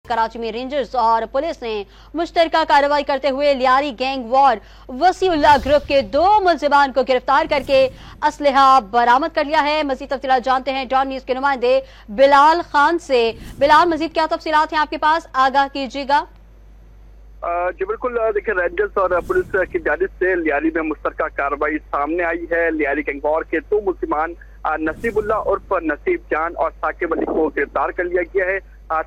कराची में रेंजर्स और पुलिस ने मुश्तरका कार्रवाई करते हुए Lyari gang war Wasiullah group के 2 मुलजिमान को गिरफ्तार करके असलहा बरामद कर लिया है। मजीद तफसीलात जानते हैं डॉन न्यूज के नुमाइंदे बिलाल खान से। बिलाल, मजीद क्या तफसीलात हैं आपके पास, आगाह कीजिएगा। जी बिल्कुल, देखिए रेंजर्स और पुलिस की जानिब से लियारी में मुश्तरका कार्रवाई सामने आई है। लियारी गैंग वॉर के 2 मुलजिमान नसीबुल्लाह उर्फ नसीब जान और साकिब अली को गिरफ्तार कर लिया गया है।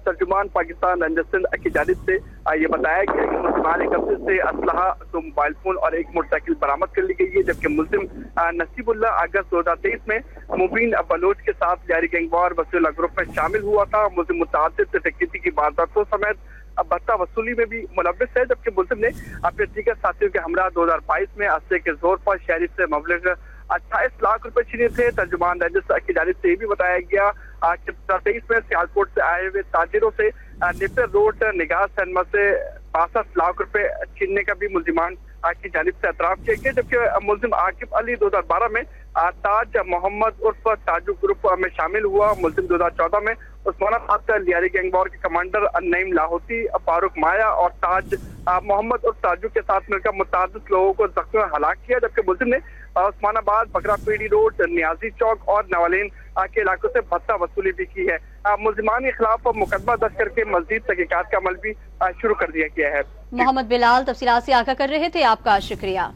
तर्जुमान पाकिस्तान रंजर सिंध की जानिब से ये बताया गया कि मुलजिमान कब्जे से असलहा, 2 मोबाइल फोन और 1 मोटरसाइकिल बरामद कर ली गई है, जबकि मुलजिम नसीबुल्लाह अगस्त 2023 में मुबीन बलोच के साथ Lyari gang war Wasiullah group में शामिल हुआ था। मुलजिम मुतअद्दिद डकैती की वारदातों समेत भत्ता वसूली में भी मुलव्विस है, जबकि मुलजिम ने अपने दीगर साथियों के हमरा 2022 में असले के जोर पर शहरी से मबलग 28 लाख रुपए छीने थे। तर्जुमान रेंजर्स की जानिब से ये भी बताया गया कि 2023 में सियालकोट से आए हुए ताजिरों से निपर रोड निगाह सिनेमा से 62 लाख रुपए छीनने का भी मुलजिमान की जानिब से एतराफ किया गया, जबकि मुलजिम आकिब अली 2012 में ताज मोहम्मद उर्फ ताजू ग्रुप में शामिल हुआ। मुलजिम 2014 में उस्मानाबाद लियारी गैंग वॉर के कमांडर नईम लाहौती, फारूक माया और ताज मोहम्मद उर्फ ताजू के साथ मिलकर मुतअद्दिद लोगों को जख्मी और हलाक किया, जबकि मुलजिम ने उस्मानाबाद, बकरा पीड़ी रोड, नियाजी चौक और नवालीन के इलाकों से भत्ता वसूली भी की है। मुलजिमान के खिलाफ मुकदमा दर्ज करके मजीद तहकीकात का अमल भी शुरू कर दिया गया है। मोहम्मद बिलाल तफसीलात से आगाह कर रहे थे, आपका शुक्रिया।